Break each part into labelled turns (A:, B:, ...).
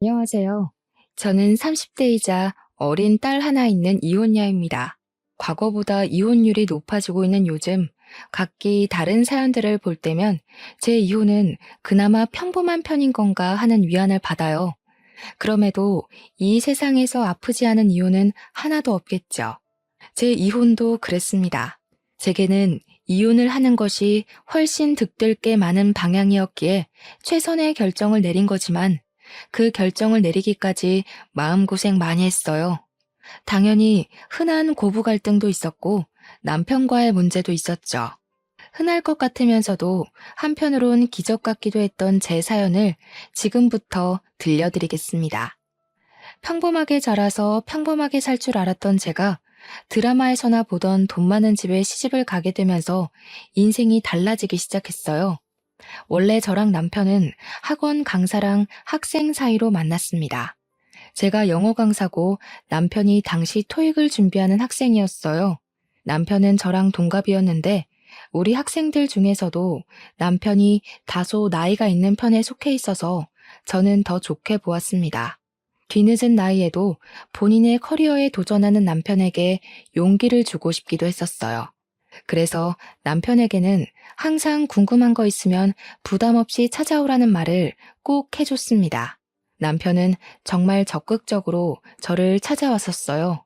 A: 안녕하세요. 저는 30대이자 어린 딸 하나 있는 이혼녀입니다. 과거보다 이혼율이 높아지고 있는 요즘, 각기 다른 사연들을 볼 때면 제 이혼은 그나마 평범한 편인 건가 하는 위안을 받아요. 그럼에도 이 세상에서 아프지 않은 이혼은 하나도 없겠죠. 제 이혼도 그랬습니다. 제게는 이혼을 하는 것이 훨씬 득될 게 많은 방향이었기에 최선의 결정을 내린 거지만 그 결정을 내리기까지 마음고생 많이 했어요. 당연히 흔한 고부 갈등도 있었고 남편과의 문제도 있었죠. 흔할 것 같으면서도 한편으론 기적 같기도 했던 제 사연을 지금부터 들려드리겠습니다. 평범하게 자라서 평범하게 살 줄 알았던 제가 드라마에서나 보던 돈 많은 집에 시집을 가게 되면서 인생이 달라지기 시작했어요. 원래 저랑 남편은 학원 강사랑 학생 사이로 만났습니다. 제가 영어 강사고 남편이 당시 토익을 준비하는 학생이었어요. 남편은 저랑 동갑이었는데 우리 학생들 중에서도 남편이 다소 나이가 있는 편에 속해 있어서 저는 더 좋게 보았습니다. 뒤늦은 나이에도 본인의 커리어에 도전하는 남편에게 용기를 주고 싶기도 했었어요. 그래서 남편에게는 항상 궁금한 거 있으면 부담 없이 찾아오라는 말을 꼭 해줬습니다. 남편은 정말 적극적으로 저를 찾아왔었어요.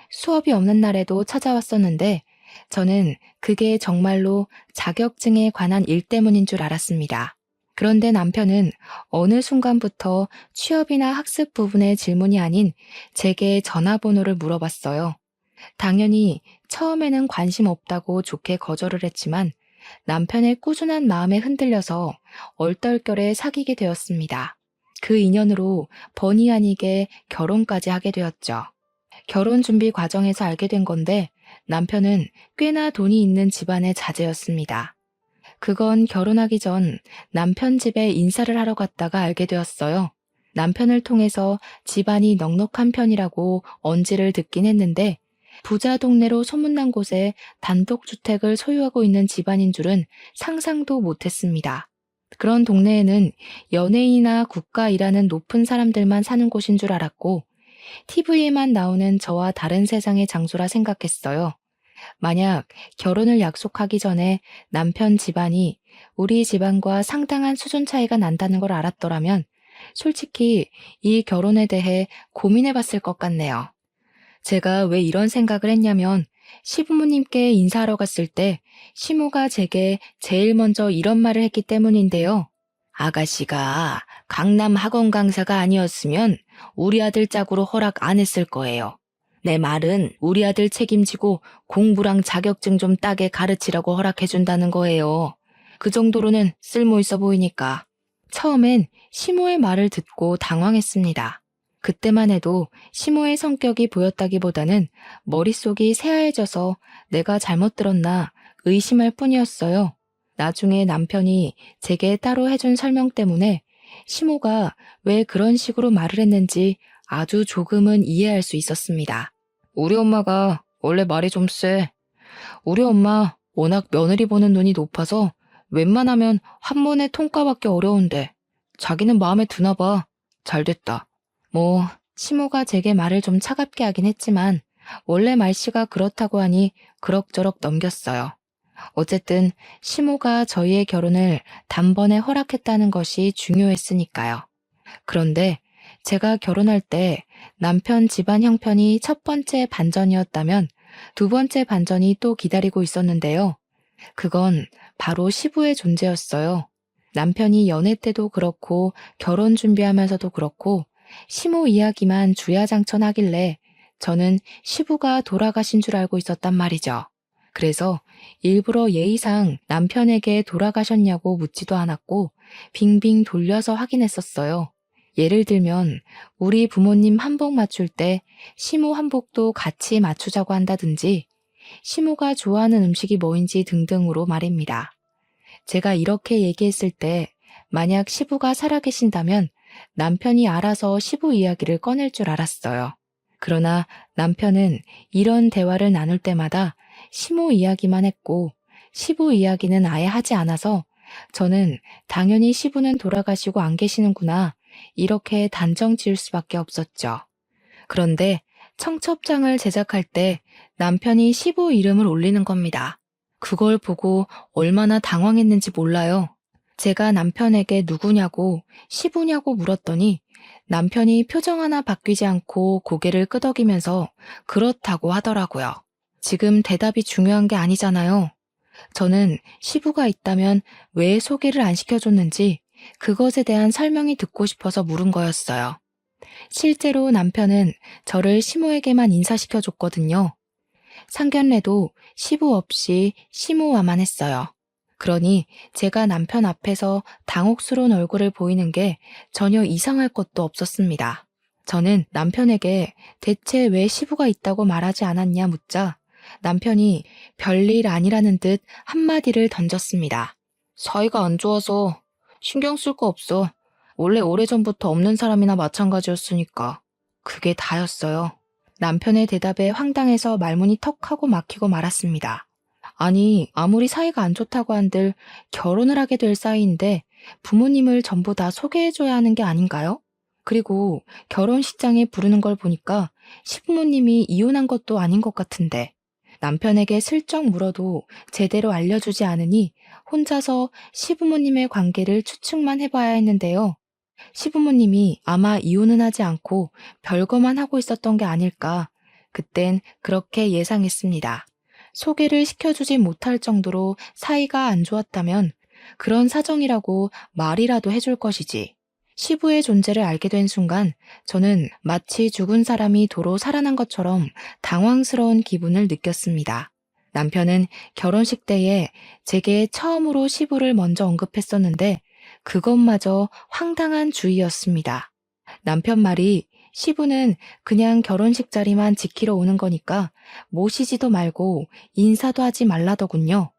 A: 수업이 없는 날에도 찾아왔었는데 저는 그게 정말로 자격증에 관한 일 때문인 줄 알았습니다. 그런데 남편은 어느 순간부터 취업이나 학습 부분의 질문이 아닌 제게 전화번호를 물어봤어요. 당연히 처음에는 관심 없다고 좋게 거절을 했지만 남편의 꾸준한 마음에 흔들려서 얼떨결에 사귀게 되었습니다. 그 인연으로 본의 아니게 결혼까지 하게 되었죠. 결혼 준비 과정에서 알게 된 건데 남편은 꽤나 돈이 있는 집안의 자제였습니다. 그건 결혼하기 전 남편 집에 인사를 하러 갔다가 알게 되었어요. 남편을 통해서 집안이 넉넉한 편이라고 언지를 듣긴 했는데 부자 동네로 소문난 곳에 단독주택을 소유하고 있는 집안인 줄은 상상도 못했습니다. 그런 동네에는 연예인이나 국가 일하는 높은 사람들만 사는 곳인 줄 알았고 TV에만 나오는 저와 다른 세상의 장소라 생각했어요. 만약 결혼을 약속하기 전에 남편 집안이 우리 집안과 상당한 수준 차이가 난다는 걸 알았더라면 솔직히 이 결혼에 대해 고민해 봤을 것 같네요. 제가 왜 이런 생각을 했냐면 시부모님께 인사하러 갔을 때 시모가 제게 제일 먼저 이런 말을 했기 때문인데요. 아가씨가 강남 학원 강사가 아니었으면 우리 아들 짝으로 허락 안 했을 거예요. 내 말은 우리 아들 책임지고 공부랑 자격증 좀 따게 가르치라고 허락해준다는 거예요. 그 정도로는 쓸모 있어 보이니까. 처음엔 시모의 말을 듣고 당황했습니다. 그때만 해도 시모의 성격이 보였다기보다는 머릿속이 새하얘져서 내가 잘못 들었나 의심할 뿐이었어요. 나중에 남편이 제게 따로 해준 설명 때문에 시모가 왜 그런 식으로 말을 했는지 아주 조금은 이해할 수 있었습니다. 우리 엄마가 원래 말이 좀 세. 우리 엄마 워낙 며느리 보는 눈이 높아서 웬만하면 한 번에 통과받기 어려운데 자기는 마음에 드나 봐. 잘 됐다. 뭐 시모가 제게 말을 좀 차갑게 하긴 했지만 원래 말씨가 그렇다고 하니 그럭저럭 넘겼어요. 어쨌든 시모가 저희의 결혼을 단번에 허락했다는 것이 중요했으니까요. 그런데 제가 결혼할 때 남편 집안 형편이 첫 번째 반전이었다면 두 번째 반전이 또 기다리고 있었는데요. 그건 바로 시부의 존재였어요. 남편이 연애 때도 그렇고 결혼 준비하면서도 그렇고 시모 이야기만 주야장천하길래 저는 시부가 돌아가신 줄 알고 있었단 말이죠. 그래서 일부러 예의상 남편에게 돌아가셨냐고 묻지도 않았고 빙빙 돌려서 확인했었어요. 예를 들면 우리 부모님 한복 맞출 때 시모 한복도 같이 맞추자고 한다든지 시모가 좋아하는 음식이 뭐인지 등등으로 말입니다. 제가 이렇게 얘기했을 때 만약 시부가 살아계신다면 남편이 알아서 시부 이야기를 꺼낼 줄 알았어요. 그러나 남편은 이런 대화를 나눌 때마다 시모 이야기만 했고 시부 이야기는 아예 하지 않아서 저는 당연히 시부는 돌아가시고 안 계시는구나 이렇게 단정 지을 수밖에 없었죠. 그런데 청첩장을 제작할 때 남편이 시부 이름을 올리는 겁니다. 그걸 보고 얼마나 당황했는지 몰라요. 제가 남편에게 누구냐고 시부냐고 물었더니 남편이 표정 하나 바뀌지 않고 고개를 끄덕이면서 그렇다고 하더라고요. 지금 대답이 중요한 게 아니잖아요. 저는 시부가 있다면 왜 소개를 안 시켜줬는지 그것에 대한 설명이 듣고 싶어서 물은 거였어요. 실제로 남편은 저를 시모에게만 인사시켜줬거든요. 상견례도 시부 없이 시모와만 했어요. 그러니 제가 남편 앞에서 당혹스러운 얼굴을 보이는 게 전혀 이상할 것도 없었습니다. 저는 남편에게 대체 왜 시부가 있다고 말하지 않았냐 묻자 남편이 별일 아니라는 듯 한마디를 던졌습니다. 사이가 안 좋아서 신경 쓸 거 없어. 원래 오래전부터 없는 사람이나 마찬가지였으니까. 그게 다였어요. 남편의 대답에 황당해서 말문이 턱 하고 막히고 말았습니다. 아니, 아무리 사이가 안 좋다고 한들 결혼을 하게 될 사이인데 부모님을 전부 다 소개해줘야 하는 게 아닌가요? 그리고 결혼식장에 부르는 걸 보니까 시부모님이 이혼한 것도 아닌 것 같은데 남편에게 슬쩍 물어도 제대로 알려주지 않으니 혼자서 시부모님의 관계를 추측만 해봐야 했는데요. 시부모님이 아마 이혼은 하지 않고 별거만 하고 있었던 게 아닐까. 그땐 그렇게 예상했습니다. 소개를 시켜주지 못할 정도로 사이가 안 좋았다면 그런 사정이라고 말이라도 해줄 것이지. 시부의 존재를 알게 된 순간 저는 마치 죽은 사람이 도로 살아난 것처럼 당황스러운 기분을 느꼈습니다. 남편은 결혼식 때에 제게 처음으로 시부를 먼저 언급했었는데 그것마저 황당한 주의였습니다. 남편 말이 시부는 그냥 결혼식 자리만 지키러 오는 거니까 모시지도 말고 인사도 하지 말라더군요.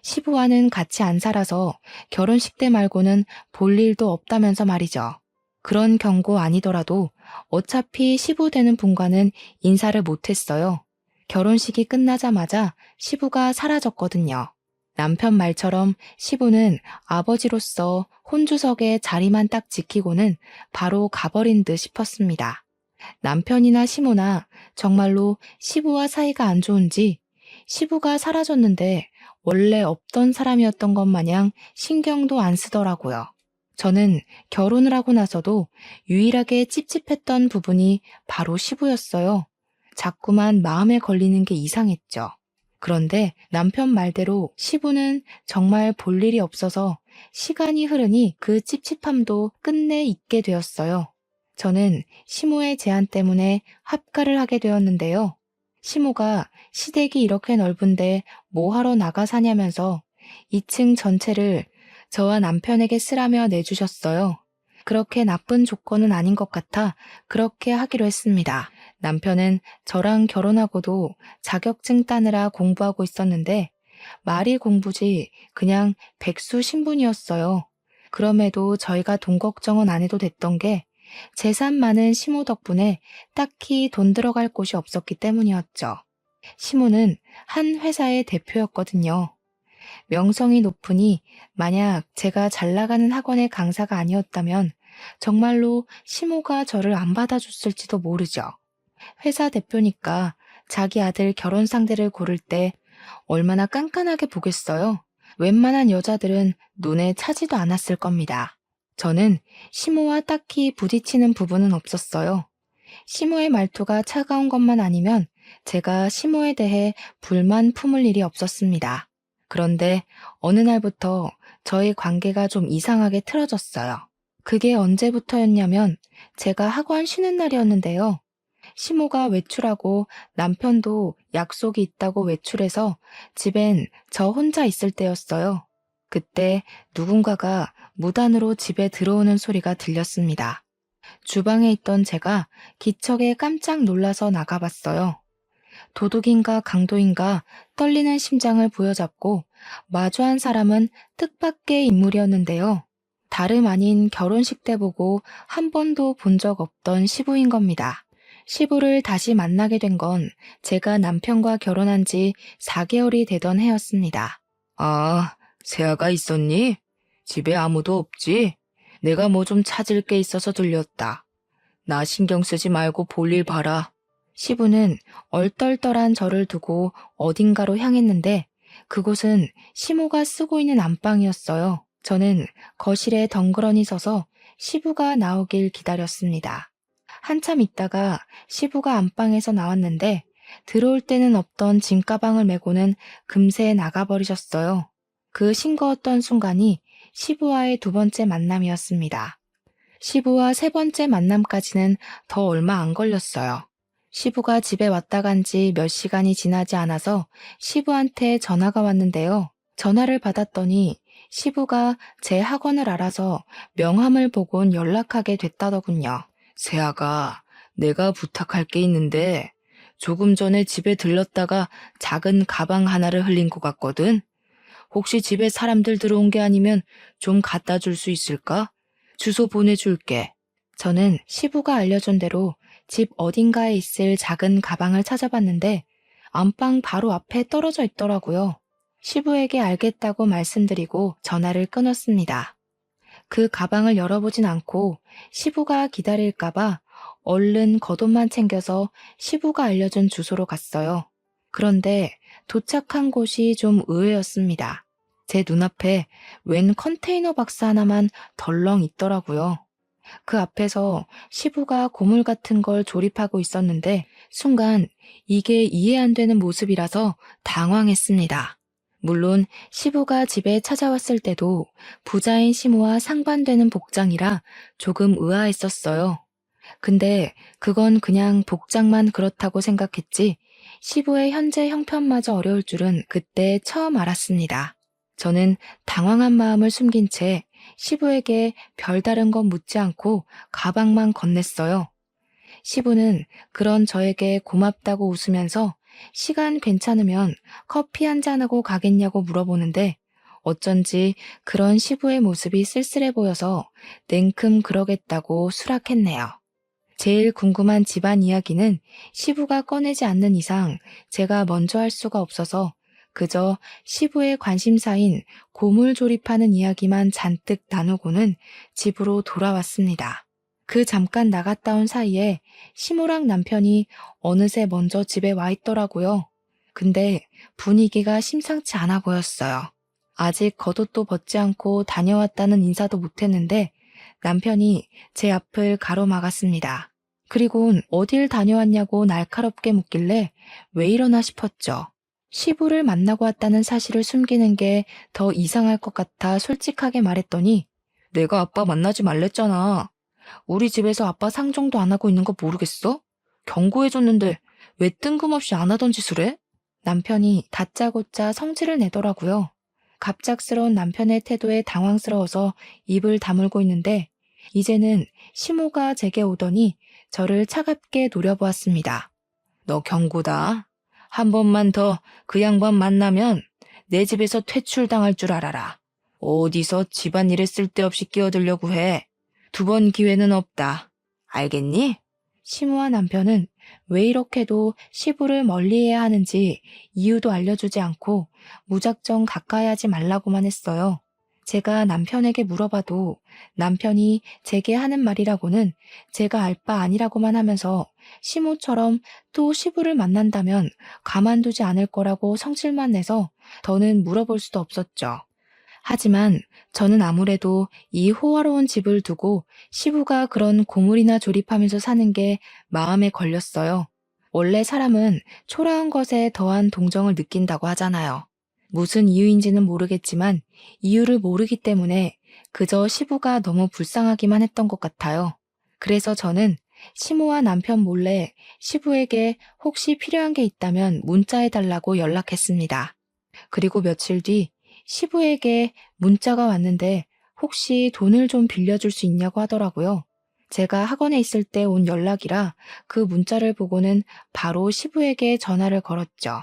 A: 시부와는 같이 안 살아서 결혼식 때 말고는 볼 일도 없다면서 말이죠. 그런 경고 아니더라도 어차피 시부 되는 분과는 인사를 못했어요. 결혼식이 끝나자마자 시부가 사라졌거든요. 남편 말처럼 시부는 아버지로서 혼주석에 자리만 딱 지키고는 바로 가버린 듯 싶었습니다. 남편이나 시모나 정말로 시부와 사이가 안 좋은지 시부가 사라졌는데 원래 없던 사람이었던 것 마냥 신경도 안 쓰더라고요. 저는 결혼을 하고 나서도 유일하게 찝찝했던 부분이 바로 시부였어요. 자꾸만 마음에 걸리는 게 이상했죠. 그런데 남편 말대로 시부는 정말 볼 일이 없어서 시간이 흐르니 그 찝찝함도 끝내 잊게 되었어요. 저는 시모의 제안 때문에 합가를 하게 되었는데요. 시모가 시댁이 이렇게 넓은데 뭐 하러 나가 사냐면서 2층 전체를 저와 남편에게 쓰라며 내주셨어요. 그렇게 나쁜 조건은 아닌 것 같아 그렇게 하기로 했습니다. 남편은 저랑 결혼하고도 자격증 따느라 공부하고 있었는데 말이 공부지 그냥 백수 신분이었어요. 그럼에도 저희가 돈 걱정은 안 해도 됐던 게 재산 많은 시모 덕분에 딱히 돈 들어갈 곳이 없었기 때문이었죠. 시모는 한 회사의 대표였거든요. 명성이 높으니 만약 제가 잘 나가는 학원의 강사가 아니었다면 정말로 시모가 저를 안 받아줬을지도 모르죠. 회사 대표니까 자기 아들 결혼 상대를 고를 때 얼마나 깐깐하게 보겠어요. 웬만한 여자들은 눈에 차지도 않았을 겁니다. 저는 시모와 딱히 부딪히는 부분은 없었어요. 시모의 말투가 차가운 것만 아니면 제가 시모에 대해 불만 품을 일이 없었습니다. 그런데 어느 날부터 저희 관계가 좀 이상하게 틀어졌어요. 그게 언제부터였냐면 제가 학원 쉬는 날이었는데요. 시모가 외출하고 남편도 약속이 있다고 외출해서 집엔 저 혼자 있을 때였어요. 그때 누군가가 무단으로 집에 들어오는 소리가 들렸습니다. 주방에 있던 제가 기척에 깜짝 놀라서 나가봤어요. 도둑인가 강도인가 떨리는 심장을 부여잡고 마주한 사람은 뜻밖의 인물이었는데요. 다름 아닌 결혼식 때 보고 한 번도 본 적 없던 시부인 겁니다. 시부를 다시 만나게 된 건 제가 남편과 결혼한 지 4개월이 되던 해였습니다. 아, 새아가 있었니? 집에 아무도 없지? 내가 뭐 좀 찾을 게 있어서 들렸다. 나 신경 쓰지 말고 볼일 봐라. 시부는 얼떨떨한 저를 두고 어딘가로 향했는데 그곳은 시모가 쓰고 있는 안방이었어요. 저는 거실에 덩그러니 서서 시부가 나오길 기다렸습니다. 한참 있다가 시부가 안방에서 나왔는데 들어올 때는 없던 짐가방을 메고는 금세 나가버리셨어요. 그 싱거웠던 순간이 시부와의 두 번째 만남이었습니다. 시부와 세 번째 만남까지는 더 얼마 안 걸렸어요. 시부가 집에 왔다 간 지 몇 시간이 지나지 않아서 시부한테 전화가 왔는데요. 전화를 받았더니 시부가 제 학원을 알아서 명함을 보곤 연락하게 됐다더군요. 세아가, 내가 부탁할 게 있는데 조금 전에 집에 들렀다가 작은 가방 하나를 흘린 것 같거든. 혹시 집에 사람들 들어온 게 아니면 좀 갖다 줄 수 있을까? 주소 보내줄게. 저는 시부가 알려준 대로 집 어딘가에 있을 작은 가방을 찾아봤는데 안방 바로 앞에 떨어져 있더라고요. 시부에게 알겠다고 말씀드리고 전화를 끊었습니다. 그 가방을 열어보진 않고 시부가 기다릴까봐 얼른 겉옷만 챙겨서 시부가 알려준 주소로 갔어요. 그런데 도착한 곳이 좀 의외였습니다. 제 눈앞에 웬 컨테이너 박스 하나만 덜렁 있더라고요. 그 앞에서 시부가 고물 같은 걸 조립하고 있었는데 순간 이게 이해 안 되는 모습이라서 당황했습니다. 물론 시부가 집에 찾아왔을 때도 부자인 시모와 상반되는 복장이라 조금 의아했었어요. 근데 그건 그냥 복장만 그렇다고 생각했지 시부의 현재 형편마저 어려울 줄은 그때 처음 알았습니다. 저는 당황한 마음을 숨긴 채 시부에게 별다른 건 묻지 않고 가방만 건넸어요. 시부는 그런 저에게 고맙다고 웃으면서 시간 괜찮으면 커피 한 잔하고 가겠냐고 물어보는데 어쩐지 그런 시부의 모습이 쓸쓸해 보여서 냉큼 그러겠다고 수락했네요. 제일 궁금한 집안 이야기는 시부가 꺼내지 않는 이상 제가 먼저 할 수가 없어서 그저 시부의 관심사인 고물 조립하는 이야기만 잔뜩 나누고는 집으로 돌아왔습니다. 그 잠깐 나갔다 온 사이에 시모랑 남편이 어느새 먼저 집에 와 있더라고요. 근데 분위기가 심상치 않아 보였어요. 아직 겉옷도 벗지 않고 다녀왔다는 인사도 못했는데 남편이 제 앞을 가로막았습니다. 그리곤 어딜 다녀왔냐고 날카롭게 묻길래 왜 이러나 싶었죠. 시부를 만나고 왔다는 사실을 숨기는 게 더 이상할 것 같아 솔직하게 말했더니 내가 아빠 만나지 말랬잖아. 우리 집에서 아빠 상종도 안 하고 있는 거 모르겠어? 경고해줬는데 왜 뜬금없이 안 하던 짓을 해? 남편이 다짜고짜 성질을 내더라고요. 갑작스러운 남편의 태도에 당황스러워서 입을 다물고 있는데 이제는 시모가 제게 오더니 저를 차갑게 노려보았습니다. 너 경고다. 한 번만 더 그 양반 만나면 내 집에서 퇴출당할 줄 알아라. 어디서 집안일에 쓸데없이 끼어들려고 해. 두 번 기회는 없다. 알겠니? 시모와 남편은 왜 이렇게도 시부를 멀리해야 하는지 이유도 알려주지 않고 무작정 가까이 하지 말라고만 했어요. 제가 남편에게 물어봐도 남편이 제게 하는 말이라고는 제가 알 바 아니라고만 하면서 시모처럼 또 시부를 만난다면 가만두지 않을 거라고 성질만 내서 더는 물어볼 수도 없었죠. 하지만 저는 아무래도 이 호화로운 집을 두고 시부가 그런 고물이나 조립하면서 사는 게 마음에 걸렸어요. 원래 사람은 초라한 것에 더한 동정을 느낀다고 하잖아요. 무슨 이유인지는 모르겠지만 이유를 모르기 때문에 그저 시부가 너무 불쌍하기만 했던 것 같아요. 그래서 저는 시모와 남편 몰래 시부에게 혹시 필요한 게 있다면 문자해달라고 연락했습니다. 그리고 며칠 뒤 시부에게 문자가 왔는데 혹시 돈을 좀 빌려줄 수 있냐고 하더라고요. 제가 학원에 있을 때 온 연락이라 그 문자를 보고는 바로 시부에게 전화를 걸었죠.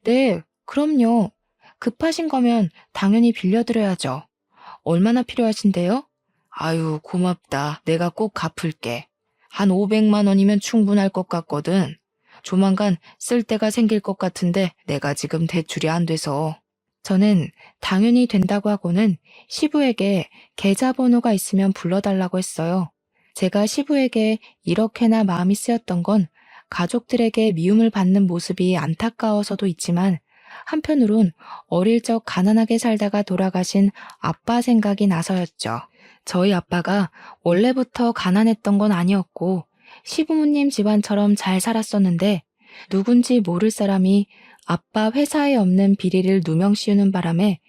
A: 네, 그럼요. 급하신 거면 당연히 빌려드려야죠. 얼마나 필요하신데요? 아유, 고맙다. 내가 꼭 갚을게. 한 500만 원이면 충분할 것 같거든. 조만간 쓸 데가 생길 것 같은데 내가 지금 대출이 안 돼서. 저는 당연히 된다고 하고는 시부에게 계좌번호가 있으면 불러달라고 했어요. 제가 시부에게 이렇게나 마음이 쓰였던 건 가족들에게 미움을 받는 모습이 안타까워서도 있지만 한편으론 어릴 적 가난하게 살다가 돌아가신 아빠 생각이 나서였죠. 저희 아빠가 원래부터 가난했던 건 아니었고 시부모님 집안처럼 잘 살았었는데 누군지 모를 사람이 아빠 회사에 없는 비리를 누명 씌우는 바람에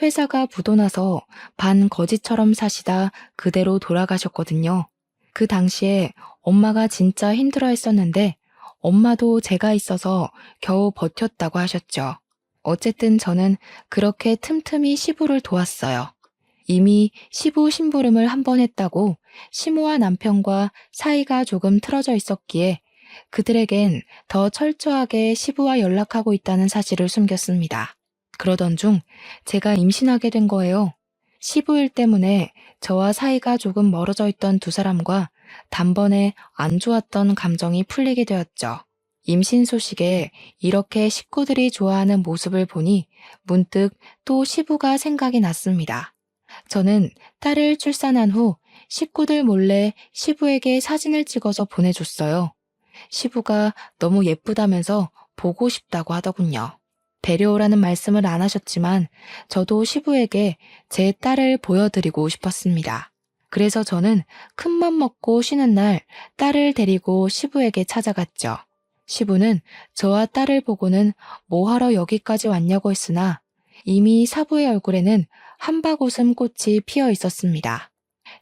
A: 회사가 부도나서 반 거지처럼 사시다 그대로 돌아가셨거든요. 그 당시에 엄마가 진짜 힘들어 했었는데 엄마도 제가 있어서 겨우 버텼다고 하셨죠. 어쨌든 저는 그렇게 틈틈이 시부를 도왔어요. 이미 시부 심부름을 한 번 했다고 시모와 남편과 사이가 조금 틀어져 있었기에 그들에겐 더 철저하게 시부와 연락하고 있다는 사실을 숨겼습니다. 그러던 중 제가 임신하게 된 거예요. 시부일 때문에 저와 사이가 조금 멀어져 있던 두 사람과 단번에 안 좋았던 감정이 풀리게 되었죠. 임신 소식에 이렇게 식구들이 좋아하는 모습을 보니 문득 또 시부가 생각이 났습니다. 저는 딸을 출산한 후 식구들 몰래 시부에게 사진을 찍어서 보내줬어요. 시부가 너무 예쁘다면서 보고 싶다고 하더군요. 데려오라는 말씀을 안 하셨지만 저도 시부에게 제 딸을 보여드리고 싶었습니다. 그래서 저는 큰맘 먹고 쉬는 날 딸을 데리고 시부에게 찾아갔죠. 시부는 저와 딸을 보고는 뭐하러 여기까지 왔냐고 했으나 이미 사부의 얼굴에는 한박웃음 꽃이 피어 있었습니다.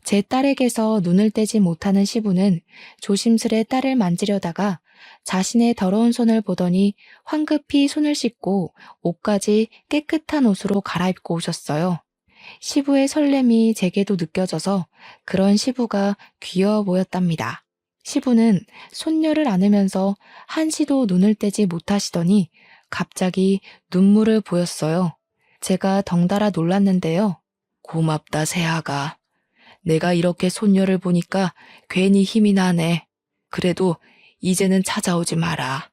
A: 제 딸에게서 눈을 떼지 못하는 시부는 조심스레 딸을 만지려다가 자신의 더러운 손을 보더니 황급히 손을 씻고 옷까지 깨끗한 옷으로 갈아입고 오셨어요. 시부의 설렘이 제게도 느껴져서 그런 시부가 귀여워 보였답니다. 시부는 손녀를 안으면서 한시도 눈을 떼지 못하시더니 갑자기 눈물을 보였어요. 제가 덩달아 놀랐는데요. 고맙다, 새아가. 내가 이렇게 손녀를 보니까 괜히 힘이 나네. 그래도 이제는 찾아오지 마라.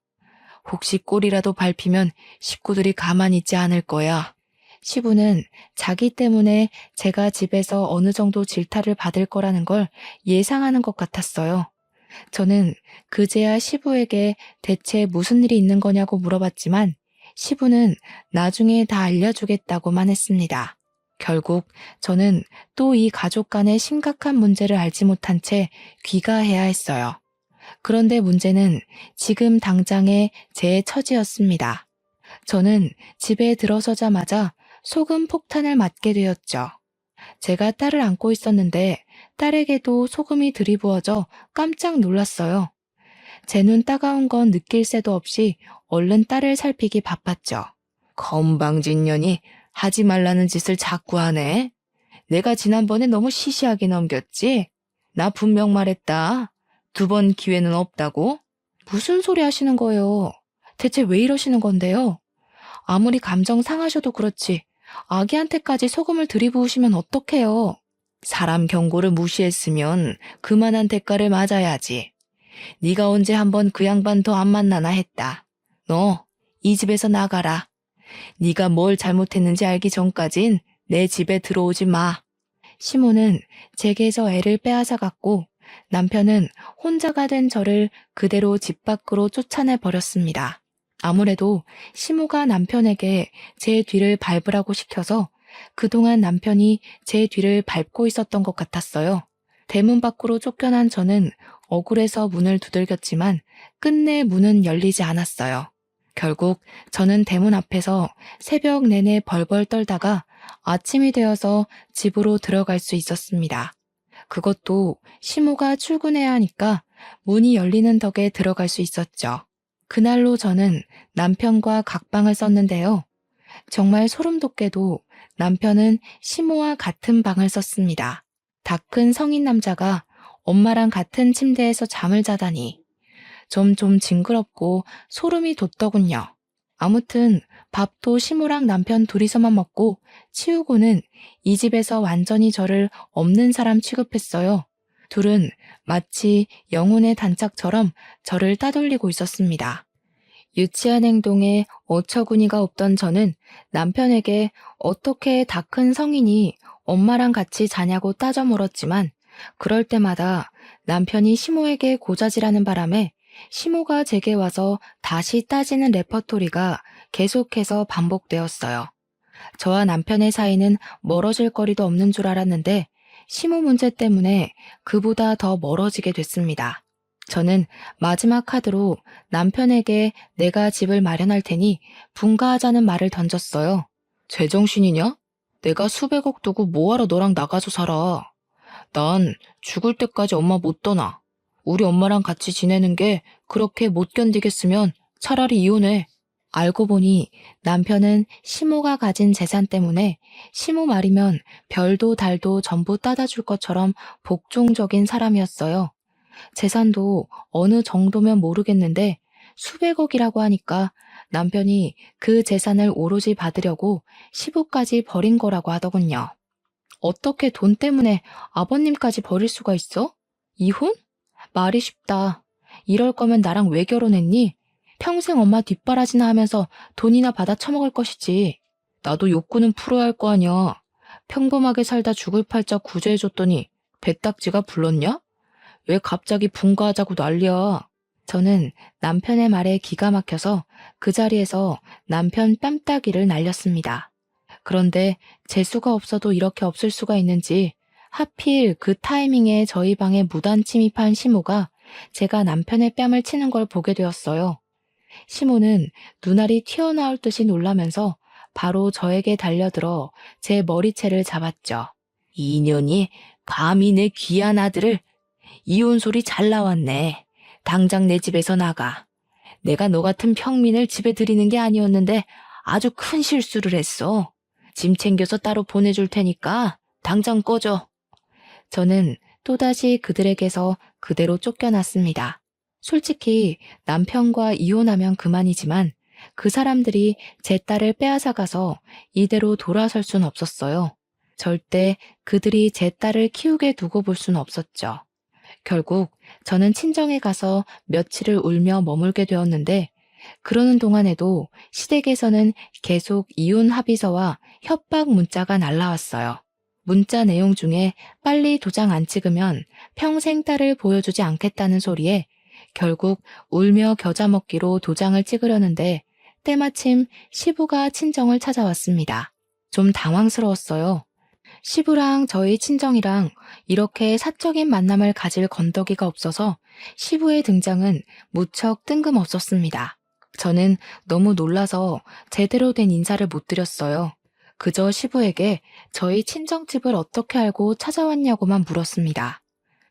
A: 혹시 꼬리라도 밟히면 식구들이 가만히 있지 않을 거야. 시부는 자기 때문에 제가 집에서 어느 정도 질타를 받을 거라는 걸 예상하는 것 같았어요. 저는 그제야 시부에게 대체 무슨 일이 있는 거냐고 물어봤지만 시부는 나중에 다 알려주겠다고만 했습니다. 결국 저는 또 이 가족 간의 심각한 문제를 알지 못한 채 귀가해야 했어요. 그런데 문제는 지금 당장의 제 처지였습니다. 저는 집에 들어서자마자 소금 폭탄을 맞게 되었죠. 제가 딸을 안고 있었는데 딸에게도 소금이 들이부어져 깜짝 놀랐어요. 제 눈 따가운 건 느낄 새도 없이 얼른 딸을 살피기 바빴죠. 건방진년이 하지 말라는 짓을 자꾸 하네. 내가 지난번에 너무 시시하게 넘겼지? 나 분명 말했다. 2번 기회는 없다고? 무슨 소리 하시는 거예요? 대체 왜 이러시는 건데요? 아무리 감정 상하셔도 그렇지 아기한테까지 소금을 들이부으시면 어떡해요? 사람 경고를 무시했으면 그만한 대가를 맞아야지. 네가 언제 한번 그 양반 더 안 만나나 했다. 너 이 집에서 나가라. 네가 뭘 잘못했는지 알기 전까진 내 집에 들어오지 마. 시모는 제게서 애를 빼앗아갔고 남편은 혼자가 된 저를 그대로 집 밖으로 쫓아내 버렸습니다. 아무래도 시모가 남편에게 제 뒤를 밟으라고 시켜서 그동안 남편이 제 뒤를 밟고 있었던 것 같았어요. 대문 밖으로 쫓겨난 저는 억울해서 문을 두들겼지만 끝내 문은 열리지 않았어요. 결국 저는 대문 앞에서 새벽 내내 벌벌 떨다가 아침이 되어서 집으로 들어갈 수 있었습니다. 그것도 시모가 출근해야 하니까 문이 열리는 덕에 들어갈 수 있었죠. 그날로 저는 남편과 각방을 썼는데요. 정말 소름 돋게도 남편은 시모와 같은 방을 썼습니다. 다 큰 성인 남자가 엄마랑 같은 침대에서 잠을 자다니 좀 징그럽고 소름이 돋더군요. 아무튼 밥도 시모랑 남편 둘이서만 먹고 치우고는 이 집에서 완전히 저를 없는 사람 취급했어요. 둘은 마치 영혼의 단짝처럼 저를 따돌리고 있었습니다. 유치한 행동에 어처구니가 없던 저는 남편에게 어떻게 다 큰 성인이 엄마랑 같이 자냐고 따져 물었지만 그럴 때마다 남편이 시모에게 고자질하는 바람에 시모가 제게 와서 다시 따지는 레퍼토리가 계속해서 반복되었어요. 저와 남편의 사이는 멀어질 거리도 없는 줄 알았는데 시모 문제 때문에 그보다 더 멀어지게 됐습니다. 저는 마지막 카드로 남편에게 내가 집을 마련할 테니 분가하자는 말을 던졌어요. 제정신이냐? 내가 수백억 두고 뭐하러 너랑 나가서 살아. 난 죽을 때까지 엄마 못 떠나. 우리 엄마랑 같이 지내는 게 그렇게 못 견디겠으면 차라리 이혼해. 알고 보니 남편은 시모가 가진 재산 때문에 시모 말이면 별도 달도 전부 따다 줄 것처럼 복종적인 사람이었어요. 재산도 어느 정도면 모르겠는데 수백억이라고 하니까 남편이 그 재산을 오로지 받으려고 시부까지 버린 거라고 하더군요. 어떻게 돈 때문에 아버님까지 버릴 수가 있어? 이혼? 말이 쉽다. 이럴 거면 나랑 왜 결혼했니? 평생 엄마 뒷바라지나 하면서 돈이나 받아 처먹을 것이지. 나도 욕구는 풀어야 할 거 아니야. 평범하게 살다 죽을 팔자 구제해줬더니 배딱지가 불렀냐? 왜 갑자기 분가하자고 난리야? 저는 남편의 말에 기가 막혀서 그 자리에서 남편 뺨따기를 날렸습니다. 그런데 재수가 없어도 이렇게 없을 수가 있는지 하필 그 타이밍에 저희 방에 무단 침입한 시모가 제가 남편의 뺨을 치는 걸 보게 되었어요. 시모는 눈알이 튀어나올 듯이 놀라면서 바로 저에게 달려들어 제 머리채를 잡았죠. 이 인연이 감히 내 귀한 아들을 이혼 소리 잘 나왔네. 당장 내 집에서 나가. 내가 너 같은 평민을 집에 들이는 게 아니었는데 아주 큰 실수를 했어. 짐 챙겨서 따로 보내줄 테니까 당장 꺼져. 저는 또다시 그들에게서 그대로 쫓겨났습니다. 솔직히 남편과 이혼하면 그만이지만 그 사람들이 제 딸을 빼앗아가서 이대로 돌아설 순 없었어요. 절대 그들이 제 딸을 키우게 두고 볼 순 없었죠. 결국 저는 친정에 가서 며칠을 울며 머물게 되었는데 그러는 동안에도 시댁에서는 계속 이혼 합의서와 협박 문자가 날라왔어요. 문자 내용 중에 빨리 도장 안 찍으면 평생 딸을 보여주지 않겠다는 소리에 결국 울며 겨자 먹기로 도장을 찍으려는데 때마침 시부가 친정을 찾아왔습니다. 좀 당황스러웠어요. 시부랑 저희 친정이랑 이렇게 사적인 만남을 가질 건더기가 없어서 시부의 등장은 무척 뜬금없었습니다. 저는 너무 놀라서 제대로 된 인사를 못 드렸어요. 그저 시부에게 저희 친정집을 어떻게 알고 찾아왔냐고만 물었습니다.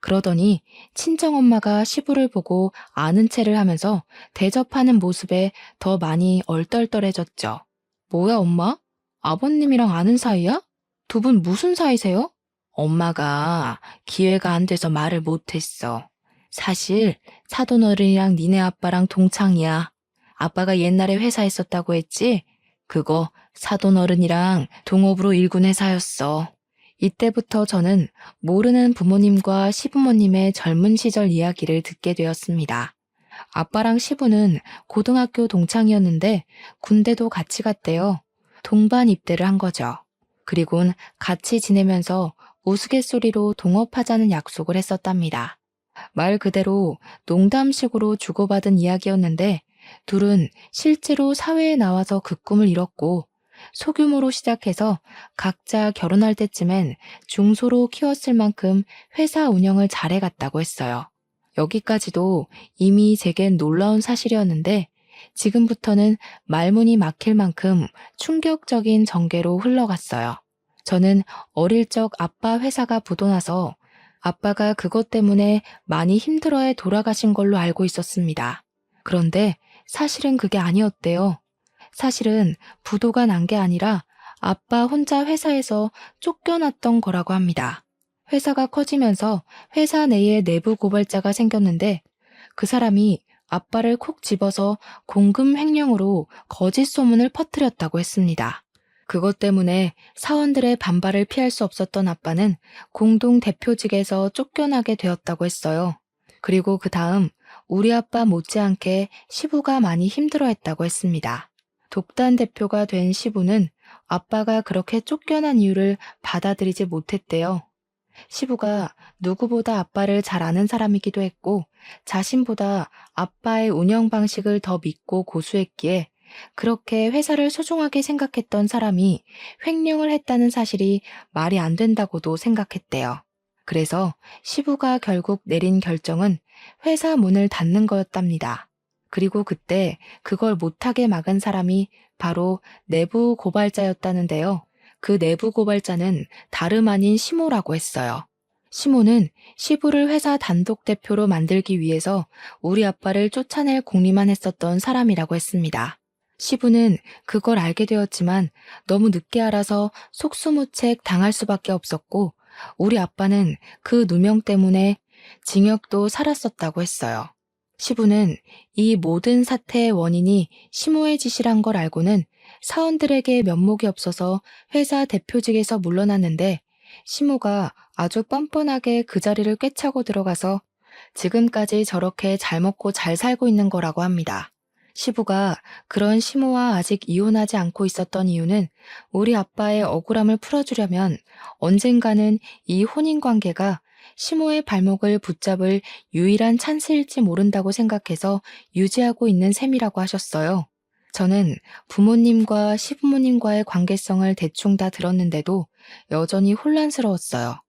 A: 그러더니 친정엄마가 시부를 보고 아는 체를 하면서 대접하는 모습에 더 많이 얼떨떨해졌죠. 뭐야 엄마? 아버님이랑 아는 사이야? 두 분 무슨 사이세요? 엄마가 기회가 안 돼서 말을 못했어. 사실 사돈어른이랑 니네 아빠랑 동창이야. 아빠가 옛날에 회사 했었다고 했지? 그거 사돈어른이랑 동업으로 일군 회사였어. 이때부터 저는 모르는 부모님과 시부모님의 젊은 시절 이야기를 듣게 되었습니다. 아빠랑 시부는 고등학교 동창이었는데 군대도 같이 갔대요. 동반 입대를 한 거죠. 그리곤 같이 지내면서 우스갯소리로 동업하자는 약속을 했었답니다. 말 그대로 농담식으로 주고받은 이야기였는데 둘은 실제로 사회에 나와서 그 꿈을 이뤘고 소규모로 시작해서 각자 결혼할 때쯤엔 중소로 키웠을 만큼 회사 운영을 잘해갔다고 했어요. 여기까지도 이미 제겐 놀라운 사실이었는데 지금부터는 말문이 막힐 만큼 충격적인 전개로 흘러갔어요. 저는 어릴 적 아빠 회사가 부도나서 아빠가 그것 때문에 많이 힘들어해 돌아가신 걸로 알고 있었습니다. 그런데 사실은 그게 아니었대요. 사실은 부도가 난 게 아니라 아빠 혼자 회사에서 쫓겨났던 거라고 합니다. 회사가 커지면서 회사 내에 내부 고발자가 생겼는데 그 사람이 아빠를 콕 집어서 공금 횡령으로 거짓 소문을 퍼뜨렸다고 했습니다. 그것 때문에 사원들의 반발을 피할 수 없었던 아빠는 공동 대표직에서 쫓겨나게 되었다고 했어요. 그리고 그 다음 우리 아빠 못지않게 시부가 많이 힘들어했다고 했습니다. 독단 대표가 된 시부는 아빠가 그렇게 쫓겨난 이유를 받아들이지 못했대요. 시부가 누구보다 아빠를 잘 아는 사람이기도 했고 자신보다 아빠의 운영 방식을 더 믿고 고수했기에 그렇게 회사를 소중하게 생각했던 사람이 횡령을 했다는 사실이 말이 안 된다고도 생각했대요. 그래서 시부가 결국 내린 결정은 회사 문을 닫는 거였답니다. 그리고 그때 그걸 못하게 막은 사람이 바로 내부 고발자였다는데요. 그 내부 고발자는 다름 아닌 시모라고 했어요. 시모는 시부를 회사 단독 대표로 만들기 위해서 우리 아빠를 쫓아낼 궁리만 했었던 사람이라고 했습니다. 시부는 그걸 알게 되었지만 너무 늦게 알아서 속수무책 당할 수밖에 없었고 우리 아빠는 그 누명 때문에 징역도 살았었다고 했어요. 시부는 이 모든 사태의 원인이 시모의 짓이란 걸 알고는 사원들에게 면목이 없어서 회사 대표직에서 물러났는데 시모가 아주 뻔뻔하게 그 자리를 꿰차고 들어가서 지금까지 저렇게 잘 먹고 잘 살고 있는 거라고 합니다. 시부가 그런 시모와 아직 이혼하지 않고 있었던 이유는 우리 아빠의 억울함을 풀어주려면 언젠가는 이 혼인관계가 시모의 발목을 붙잡을 유일한 찬스일지 모른다고 생각해서 유지하고 있는 셈이라고 하셨어요. 저는 부모님과 시부모님과의 관계성을 대충 다 들었는데도 여전히 혼란스러웠어요.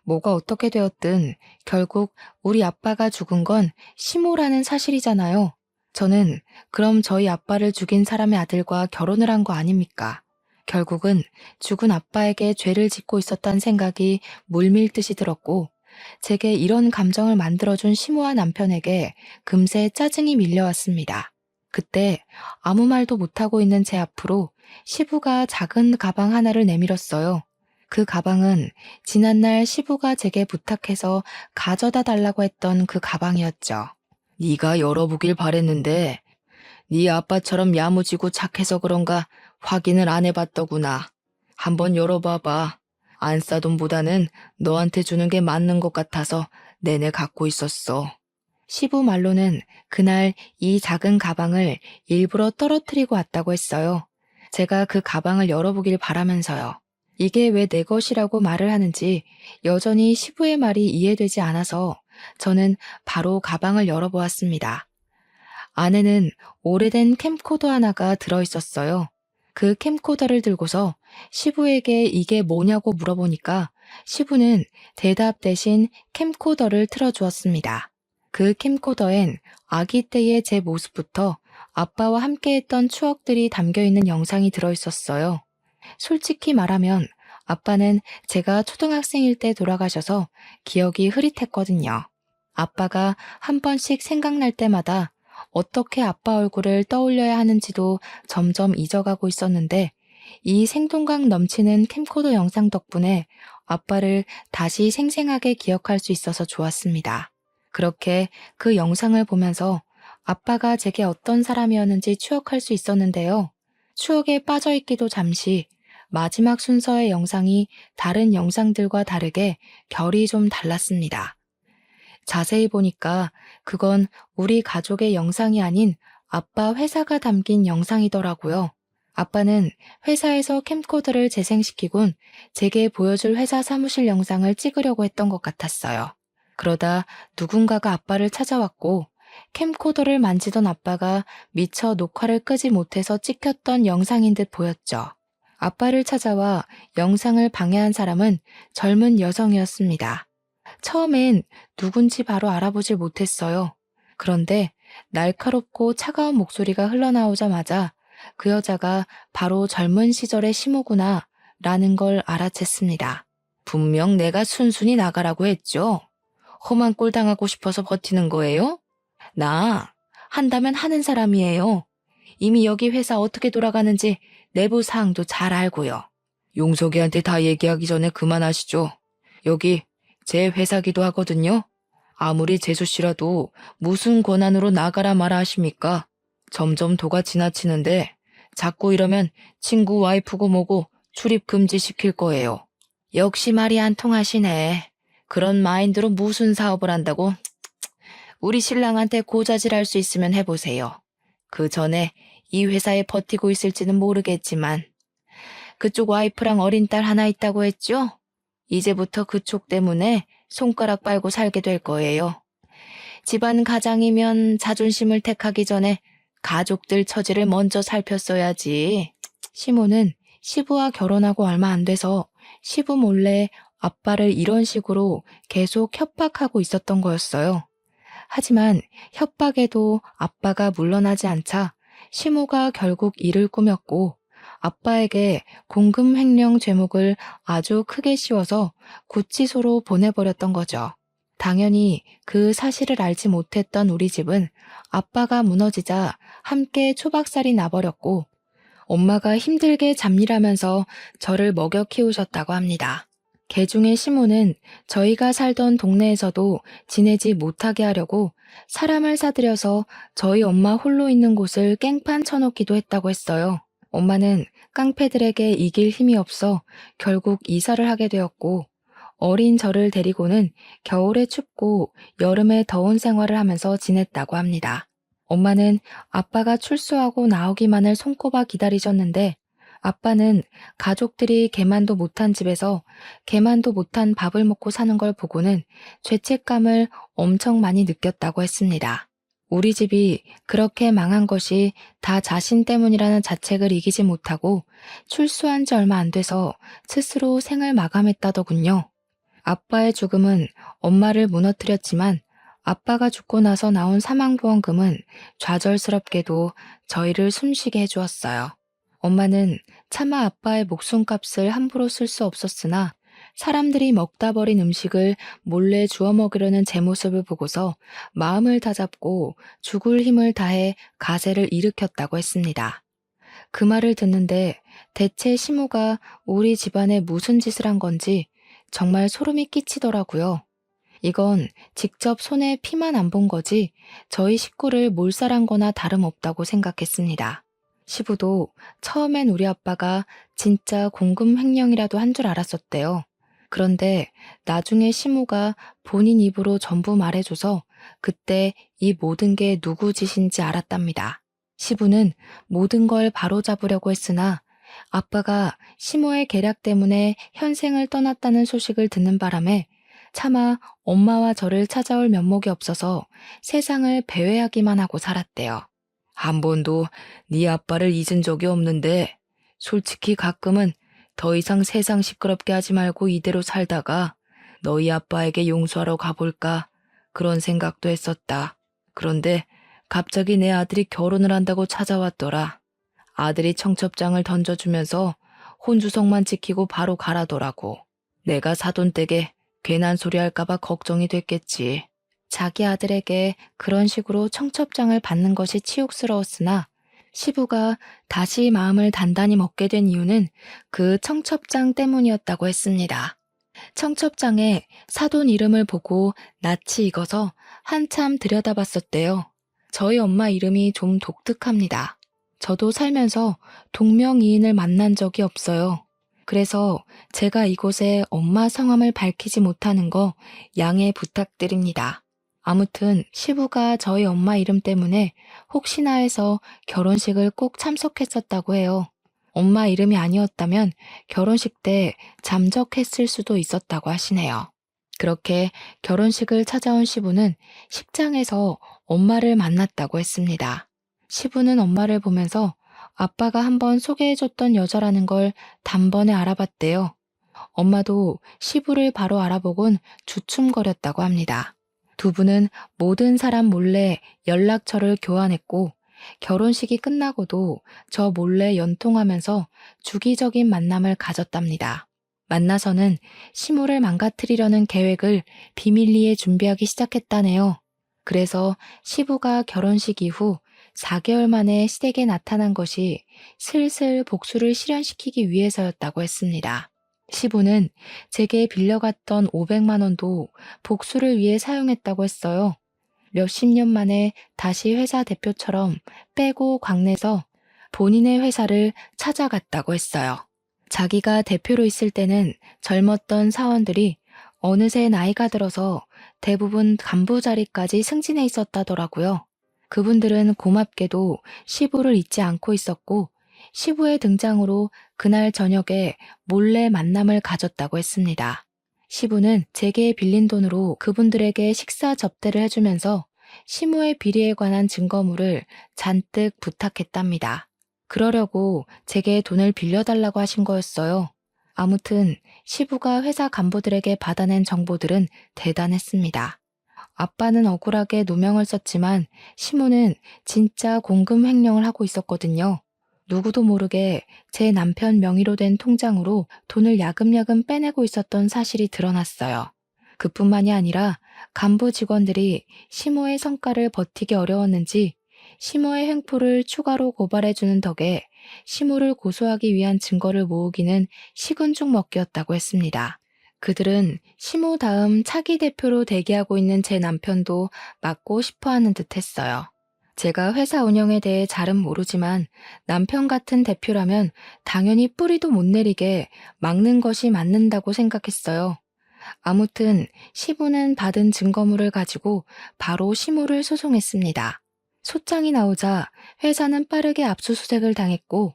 A: 뭐가 어떻게 되었든 결국 우리 아빠가 죽은 건 시모라는 사실이잖아요. 저는 그럼 저희 아빠를 죽인 사람의 아들과 결혼을 한 거 아닙니까? 결국은 죽은 아빠에게 죄를 짓고 있었다는 생각이 물밀듯이 들었고 제게 이런 감정을 만들어준 시모와 남편에게 금세 짜증이 밀려왔습니다. 그때 아무 말도 못하고 있는 제 앞으로 시부가 작은 가방 하나를 내밀었어요. 그 가방은 지난날 시부가 제게 부탁해서 가져다 달라고 했던 그 가방이었죠. 네가 열어보길 바랬는데 네 아빠처럼 야무지고 착해서 그런가 확인을 안 해봤더구나. 한번 열어봐봐. 안 싸돈보다는 너한테 주는 게 맞는 것 같아서 내내 갖고 있었어. 시부 말로는 그날 이 작은 가방을 일부러 떨어뜨리고 왔다고 했어요. 제가 그 가방을 열어보길 바라면서요. 이게 왜 내 것이라고 말을 하는지 여전히 시부의 말이 이해되지 않아서 저는 바로 가방을 열어보았습니다. 안에는 오래된 캠코더 하나가 들어있었어요. 그 캠코더를 들고서 시부에게 이게 뭐냐고 물어보니까 시부는 대답 대신 캠코더를 틀어주었습니다. 그 캠코더엔 아기 때의 제 모습부터 아빠와 함께했던 추억들이 담겨있는 영상이 들어있었어요. 솔직히 말하면 아빠는 제가 초등학생일 때 돌아가셔서 기억이 흐릿했거든요. 아빠가 한 번씩 생각날 때마다 어떻게 아빠 얼굴을 떠올려야 하는지도 점점 잊어가고 있었는데 이 생동감 넘치는 캠코더 영상 덕분에 아빠를 다시 생생하게 기억할 수 있어서 좋았습니다. 그렇게 그 영상을 보면서 아빠가 제게 어떤 사람이었는지 추억할 수 있었는데요. 추억에 빠져있기도 잠시 마지막 순서의 영상이 다른 영상들과 다르게 결이 좀 달랐습니다. 자세히 보니까 그건 우리 가족의 영상이 아닌 아빠 회사가 담긴 영상이더라고요. 아빠는 회사에서 캠코더를 재생시키곤 제게 보여줄 회사 사무실 영상을 찍으려고 했던 것 같았어요. 그러다 누군가가 아빠를 찾아왔고 캠코더를 만지던 아빠가 미처 녹화를 끄지 못해서 찍혔던 영상인 듯 보였죠. 아빠를 찾아와 영상을 방해한 사람은 젊은 여성이었습니다. 처음엔 누군지 바로 알아보질 못했어요. 그런데 날카롭고 차가운 목소리가 흘러나오자마자 그 여자가 바로 젊은 시절의 시모구나 라는 걸 알아챘습니다. 분명 내가 순순히 나가라고 했죠. 험한 꼴 당하고 싶어서 버티는 거예요? 나 한다면 하는 사람이에요. 이미 여기 회사 어떻게 돌아가는지 내부 사항도 잘 알고요. 용석이한테 다 얘기하기 전에 그만하시죠. 여기 제 회사기도 하거든요. 아무리 재수 씨라도 무슨 권한으로 나가라 마라 하십니까? 점점 도가 지나치는데 자꾸 이러면 친구 와이프고 뭐고 출입 금지 시킬 거예요. 역시 말이 안 통하시네. 그런 마인드로 무슨 사업을 한다고? 우리 신랑한테 고자질할 수 있으면 해보세요. 그 전에 이 회사에 버티고 있을지는 모르겠지만 그쪽 와이프랑 어린 딸 하나 있다고 했죠? 이제부터 그쪽 때문에 손가락 빨고 살게 될 거예요. 집안 가장이면 자존심을 택하기 전에 가족들 처지를 먼저 살폈어야지. 시모는 시부와 결혼하고 얼마 안 돼서 시부 몰래 아빠를 이런 식으로 계속 협박하고 있었던 거였어요. 하지만 협박에도 아빠가 물러나지 않자 시모가 결국 일을 꾸몄고 아빠에게 공금 횡령 죄목을 아주 크게 씌워서 구치소로 보내버렸던 거죠. 당연히 그 사실을 알지 못했던 우리 집은 아빠가 무너지자 함께 초박살이 나버렸고 엄마가 힘들게 잡일하면서 저를 먹여 키우셨다고 합니다. 개중의 시모는 저희가 살던 동네에서도 지내지 못하게 하려고 사람을 사들여서 저희 엄마 홀로 있는 곳을 깽판 쳐놓기도 했다고 했어요. 엄마는 깡패들에게 이길 힘이 없어 결국 이사를 하게 되었고 어린 저를 데리고는 겨울에 춥고 여름에 더운 생활을 하면서 지냈다고 합니다. 엄마는 아빠가 출소하고 나오기만을 손꼽아 기다리셨는데 아빠는 가족들이 개만도 못한 집에서 개만도 못한 밥을 먹고 사는 걸 보고는 죄책감을 엄청 많이 느꼈다고 했습니다. 우리 집이 그렇게 망한 것이 다 자신 때문이라는 자책을 이기지 못하고 출소한 지 얼마 안 돼서 스스로 생을 마감했다더군요. 아빠의 죽음은 엄마를 무너뜨렸지만 아빠가 죽고 나서 나온 사망보험금은 좌절스럽게도 저희를 숨쉬게 해주었어요. 엄마는 차마 아빠의 목숨값을 함부로 쓸 수 없었으나 사람들이 먹다 버린 음식을 몰래 주워 먹으려는 제 모습을 보고서 마음을 다잡고 죽을 힘을 다해 가세를 일으켰다고 했습니다. 그 말을 듣는데 대체 시모가 우리 집안에 무슨 짓을 한 건지 정말 소름이 끼치더라고요. 이건 직접 손에 피만 안 본 거지 저희 식구를 몰살한 거나 다름없다고 생각했습니다. 시부도 처음엔 우리 아빠가 진짜 공금 횡령이라도 한 줄 알았었대요. 그런데 나중에 시모가 본인 입으로 전부 말해줘서 그때 이 모든 게 누구 짓인지 알았답니다. 시부는 모든 걸 바로잡으려고 했으나 아빠가 시모의 계략 때문에 현생을 떠났다는 소식을 듣는 바람에 차마 엄마와 저를 찾아올 면목이 없어서 세상을 배회하기만 하고 살았대요. 한 번도 네 아빠를 잊은 적이 없는데 솔직히 가끔은 더 이상 세상 시끄럽게 하지 말고 이대로 살다가 너희 아빠에게 용서하러 가볼까 그런 생각도 했었다. 그런데 갑자기 내 아들이 결혼을 한다고 찾아왔더라. 아들이 청첩장을 던져주면서 혼주성만 지키고 바로 가라더라고. 내가 사돈댁에 괜한 소리 할까봐 걱정이 됐겠지. 자기 아들에게 그런 식으로 청첩장을 받는 것이 치욕스러웠으나 시부가 다시 마음을 단단히 먹게 된 이유는 그 청첩장 때문이었다고 했습니다. 청첩장에 사돈 이름을 보고 낯이 익어서 한참 들여다봤었대요. 저희 엄마 이름이 좀 독특합니다. 저도 살면서 동명이인을 만난 적이 없어요. 그래서 제가 이곳에 엄마 성함을 밝히지 못하는 거 양해 부탁드립니다. 아무튼 시부가 저희 엄마 이름 때문에 혹시나 해서 결혼식을 꼭 참석했었다고 해요. 엄마 이름이 아니었다면 결혼식 때 잠적했을 수도 있었다고 하시네요. 그렇게 결혼식을 찾아온 시부는 식장에서 엄마를 만났다고 했습니다. 시부는 엄마를 보면서 아빠가 한번 소개해줬던 여자라는 걸 단번에 알아봤대요. 엄마도 시부를 바로 알아보곤 주춤거렸다고 합니다. 두 분은 모든 사람 몰래 연락처를 교환했고 결혼식이 끝나고도 저 몰래 연통하면서 주기적인 만남을 가졌답니다. 만나서는 시모를 망가뜨리려는 계획을 비밀리에 준비하기 시작했다네요. 그래서 시부가 결혼식 이후 4개월 만에 시댁에 나타난 것이 슬슬 복수를 실현시키기 위해서였다고 했습니다. 시부는 제게 빌려갔던 500만 원도 복수를 위해 사용했다고 했어요. 몇십 년 만에 다시 회사 대표처럼 빼고 광내서 본인의 회사를 찾아갔다고 했어요. 자기가 대표로 있을 때는 젊었던 사원들이 어느새 나이가 들어서 대부분 간부 자리까지 승진해 있었다더라고요. 그분들은 고맙게도 시부를 잊지 않고 있었고 시부의 등장으로 그날 저녁에 몰래 만남을 가졌다고 했습니다. 시부는 제게 빌린 돈으로 그분들에게 식사 접대를 해주면서 시모의 비리에 관한 증거물을 잔뜩 부탁했답니다. 그러려고 제게 돈을 빌려달라고 하신 거였어요. 아무튼 시부가 회사 간부들에게 받아낸 정보들은 대단했습니다. 아빠는 억울하게 누명을 썼지만 시모는 진짜 공금 횡령을 하고 있었거든요. 누구도 모르게 제 남편 명의로 된 통장으로 돈을 야금야금 빼내고 있었던 사실이 드러났어요. 그뿐만이 아니라 간부 직원들이 시모의 성과를 버티기 어려웠는지 시모의 횡포를 추가로 고발해주는 덕에 시모를 고소하기 위한 증거를 모으기는 식은 죽 먹기였다고 했습니다. 그들은 시모 다음 차기 대표로 대기하고 있는 제 남편도 맡고 싶어 하는 듯 했어요. 제가 회사 운영에 대해 잘은 모르지만 남편 같은 대표라면 당연히 뿌리도 못 내리게 막는 것이 맞는다고 생각했어요. 아무튼 시부는 받은 증거물을 가지고 바로 시모를 소송했습니다. 소장이 나오자 회사는 빠르게 압수수색을 당했고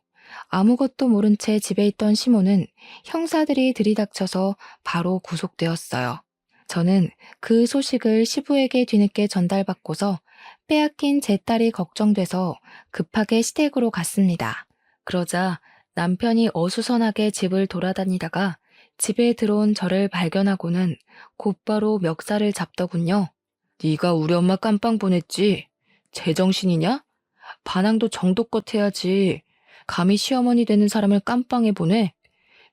A: 아무것도 모른 채 집에 있던 시모는 형사들이 들이닥쳐서 바로 구속되었어요. 저는 그 소식을 시부에게 뒤늦게 전달받고서 빼앗긴 제 딸이 걱정돼서 급하게 시댁으로 갔습니다. 그러자 남편이 어수선하게 집을 돌아다니다가 집에 들어온 저를 발견하고는 곧바로 멱살을 잡더군요. 네가 우리 엄마 깜빵 보냈지? 제정신이냐? 반항도 정도껏 해야지. 감히 시어머니 되는 사람을 깜빵에 보내?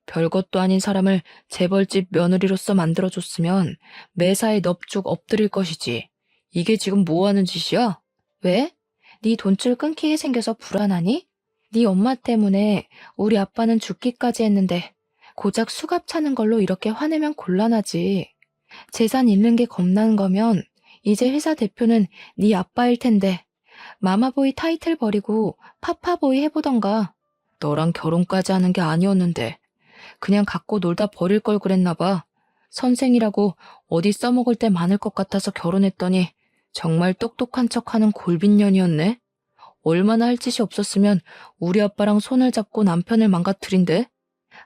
A: 별것도 아닌 사람을 재벌집 며느리로서 만들어줬으면 매사에 넙죽 엎드릴 것이지. 이게 지금 뭐 하는 짓이야? 왜? 네 돈줄 끊기게 생겨서 불안하니? 네 엄마 때문에 우리 아빠는 죽기까지 했는데 고작 수갑 차는 걸로 이렇게 화내면 곤란하지. 재산 잃는 게 겁나는 거면 이제 회사 대표는 네 아빠일 텐데 마마보이 타이틀 버리고 파파보이 해보던가. 너랑 결혼까지 하는 게 아니었는데 그냥 갖고 놀다 버릴 걸 그랬나 봐. 선생이라고 어디 써먹을 때 많을 것 같아서 결혼했더니 정말 똑똑한 척하는 골빈년이었네. 얼마나 할 짓이 없었으면 우리 아빠랑 손을 잡고 남편을 망가뜨린대?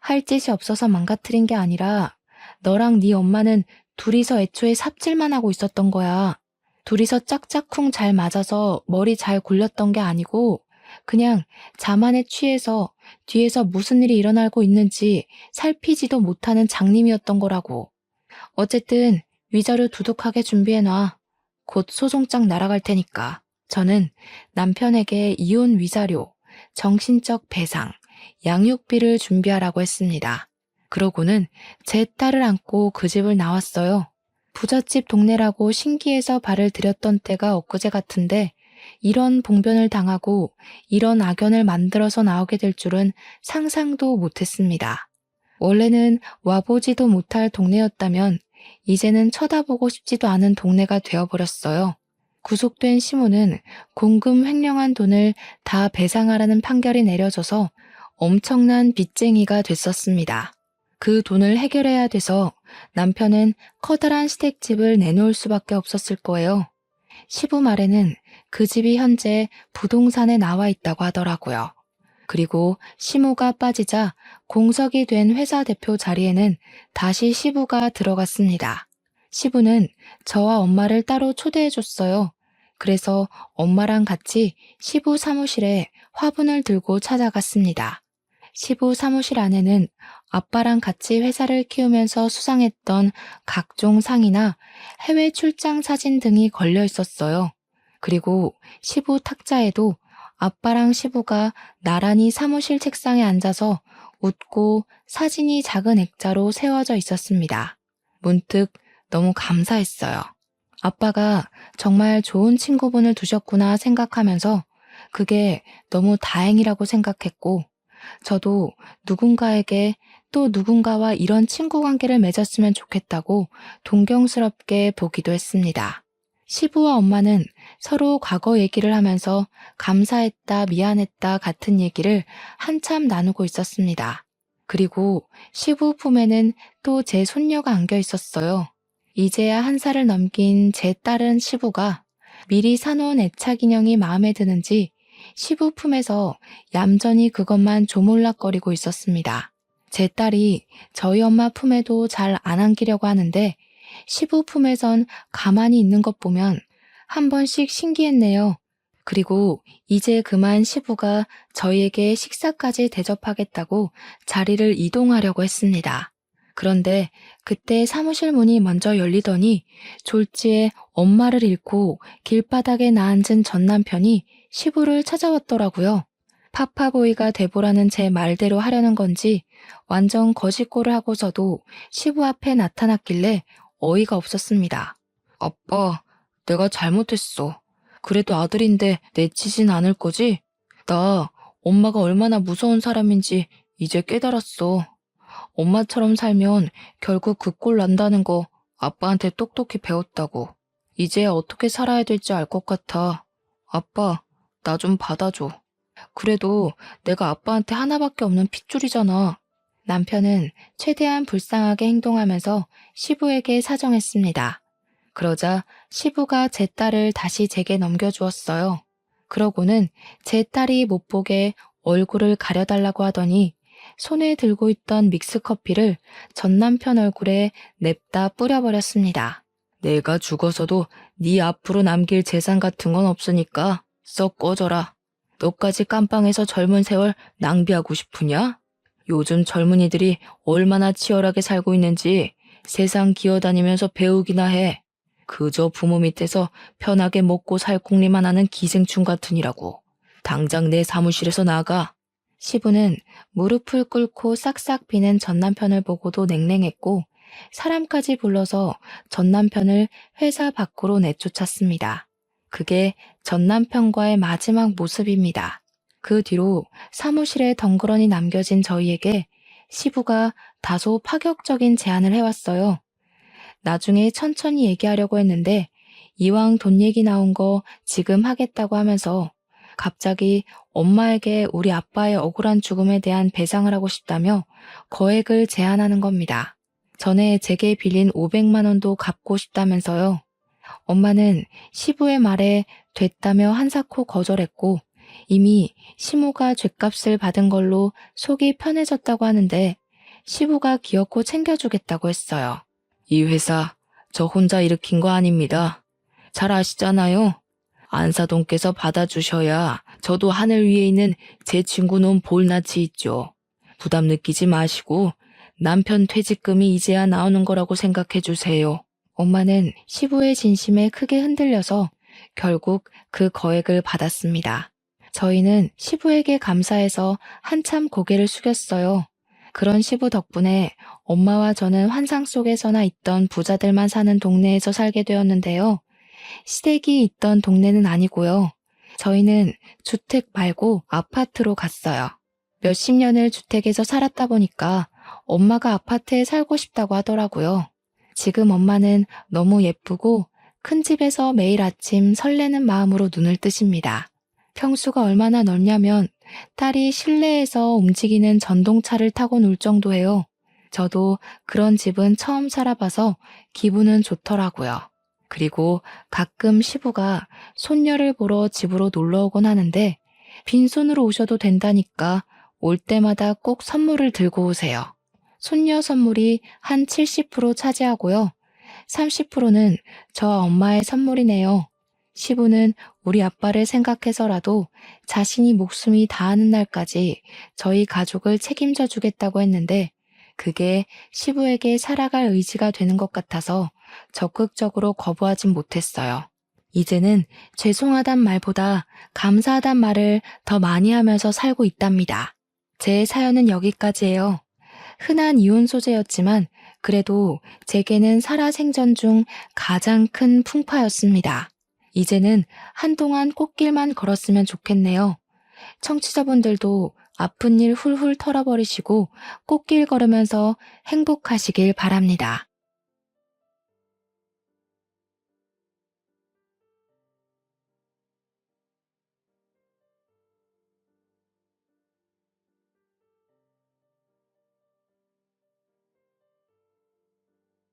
A: 할 짓이 없어서 망가뜨린 게 아니라 너랑 네 엄마는 둘이서 애초에 삽질만 하고 있었던 거야. 둘이서 짝짝쿵 잘 맞아서 머리 잘 굴렸던 게 아니고 그냥 자만에 취해서 뒤에서 무슨 일이 일어나고 있는지 살피지도 못하는 장님이었던 거라고. 어쨌든 위자료 두둑하게 준비해놔. 곧 소송장 날아갈 테니까. 저는 남편에게 이혼 위자료, 정신적 배상, 양육비를 준비하라고 했습니다. 그러고는 제 딸을 안고 그 집을 나왔어요. 부잣집 동네라고 신기해서 발을 들였던 때가 엊그제 같은데 이런 봉변을 당하고 이런 악연을 만들어서 나오게 될 줄은 상상도 못했습니다. 원래는 와보지도 못할 동네였다면 이제는 쳐다보고 싶지도 않은 동네가 되어버렸어요. 구속된 시모는 공금 횡령한 돈을 다 배상하라는 판결이 내려져서 엄청난 빚쟁이가 됐었습니다. 그 돈을 해결해야 돼서 남편은 커다란 시댁집을 내놓을 수밖에 없었을 거예요. 시부 말에는 그 집이 현재 부동산에 나와 있다고 하더라고요. 그리고 시모가 빠지자 공석이 된 회사 대표 자리에는 다시 시부가 들어갔습니다. 시부는 저와 엄마를 따로 초대해줬어요. 그래서 엄마랑 같이 시부 사무실에 화분을 들고 찾아갔습니다. 시부 사무실 안에는 아빠랑 같이 회사를 키우면서 수상했던 각종 상이나 해외 출장 사진 등이 걸려 있었어요. 그리고 시부 탁자에도 아빠랑 시부가 나란히 사무실 책상에 앉아서 웃고 사진이 작은 액자로 세워져 있었습니다. 문득 너무 감사했어요. 아빠가 정말 좋은 친구분을 두셨구나 생각하면서 그게 너무 다행이라고 생각했고 저도 누군가에게 또 누군가와 이런 친구 관계를 맺었으면 좋겠다고 동경스럽게 보기도 했습니다. 시부와 엄마는 서로 과거 얘기를 하면서 감사했다, 미안했다 같은 얘기를 한참 나누고 있었습니다. 그리고 시부 품에는 또 제 손녀가 안겨 있었어요. 이제야 한 살을 넘긴 제 딸은 시부가 미리 사놓은 애착 인형이 마음에 드는지 시부 품에서 얌전히 그것만 조물락거리고 있었습니다. 제 딸이 저희 엄마 품에도 잘 안 안기려고 하는데 시부 품에선 가만히 있는 것 보면 한 번씩 신기했네요. 그리고 이제 그만 시부가 저희에게 식사까지 대접하겠다고 자리를 이동하려고 했습니다. 그런데 그때 사무실 문이 먼저 열리더니 졸지에 엄마를 잃고 길바닥에 나앉은 전 남편이 시부를 찾아왔더라고요. 파파보이가 돼보라는 제 말대로 하려는 건지 완전 거짓골을 하고서도 시부 앞에 나타났길래 어이가 없었습니다. 아빠, 내가 잘못했어. 그래도 아들인데 내치진 않을 거지? 나 엄마가 얼마나 무서운 사람인지 이제 깨달았어. 엄마처럼 살면 결국 그 꼴 난다는 거 아빠한테 똑똑히 배웠다고. 이제 어떻게 살아야 될지 알 것 같아. 아빠, 나 좀 받아줘. 그래도 내가 아빠한테 하나밖에 없는 핏줄이잖아. 남편은 최대한 불쌍하게 행동하면서 시부에게 사정했습니다. 그러자 시부가 제 딸을 다시 제게 넘겨주었어요. 그러고는 제 딸이 못 보게 얼굴을 가려달라고 하더니 손에 들고 있던 믹스커피를 전 남편 얼굴에 냅다 뿌려버렸습니다. 내가 죽어서도 네 앞으로 남길 재산 같은 건 없으니까 썩 꺼져라. 너까지 깜빵에서 젊은 세월 낭비하고 싶으냐? 요즘 젊은이들이 얼마나 치열하게 살고 있는지 세상 기어다니면서 배우기나 해. 그저 부모 밑에서 편하게 먹고 살 궁리만 하는 기생충 같으니라고. 당장 내 사무실에서 나가. 시부는 무릎을 꿇고 싹싹 비는 전 남편을 보고도 냉랭했고 사람까지 불러서 전 남편을 회사 밖으로 내쫓았습니다. 그게 전 남편과의 마지막 모습입니다. 그 뒤로 사무실에 덩그러니 남겨진 저희에게 시부가 다소 파격적인 제안을 해왔어요. 나중에 천천히 얘기하려고 했는데 이왕 돈 얘기 나온 거 지금 하겠다고 하면서 갑자기 엄마에게 우리 아빠의 억울한 죽음에 대한 배상을 하고 싶다며 거액을 제안하는 겁니다. 전에 제게 빌린 500만 원도 갚고 싶다면서요. 엄마는 시부의 말에 됐다며 한사코 거절했고 이미 시모가 죗값을 받은 걸로 속이 편해졌다고 하는데 시부가 기어코 챙겨주겠다고 했어요. 이 회사 저 혼자 일으킨 거 아닙니다. 잘 아시잖아요. 안사돈께서 받아주셔야 저도 하늘 위에 있는 제 친구 놈 볼낯이 있죠. 부담 느끼지 마시고 남편 퇴직금이 이제야 나오는 거라고 생각해 주세요. 엄마는 시부의 진심에 크게 흔들려서 결국 그 거액을 받았습니다. 저희는 시부에게 감사해서 한참 고개를 숙였어요. 그런 시부 덕분에 엄마와 저는 환상 속에서나 있던 부자들만 사는 동네에서 살게 되었는데요. 시댁이 있던 동네는 아니고요. 저희는 주택 말고 아파트로 갔어요. 몇십 년을 주택에서 살았다 보니까 엄마가 아파트에 살고 싶다고 하더라고요. 지금 엄마는 너무 예쁘고 큰 집에서 매일 아침 설레는 마음으로 눈을 뜨십니다. 평수가 얼마나 넓냐면 딸이 실내에서 움직이는 전동차를 타고 놀 정도예요. 저도 그런 집은 처음 살아봐서 기분은 좋더라고요. 그리고 가끔 시부가 손녀를 보러 집으로 놀러 오곤 하는데 빈손으로 오셔도 된다니까 올 때마다 꼭 선물을 들고 오세요. 손녀 선물이 한 70% 차지하고요. 30%는 저 엄마의 선물이네요. 시부는 우리 아빠를 생각해서라도 자신이 목숨이 다하는 날까지 저희 가족을 책임져 주겠다고 했는데 그게 시부에게 살아갈 의지가 되는 것 같아서 적극적으로 거부하진 못했어요. 이제는 죄송하단 말보다 감사하단 말을 더 많이 하면서 살고 있답니다. 제 사연은 여기까지예요. 흔한 이혼 소재였지만 그래도 제게는 살아생전 중 가장 큰 풍파였습니다. 이제는 한동안 꽃길만 걸었으면 좋겠네요. 청취자분들도 아픈 일 훌훌 털어버리시고 꽃길 걸으면서 행복하시길 바랍니다.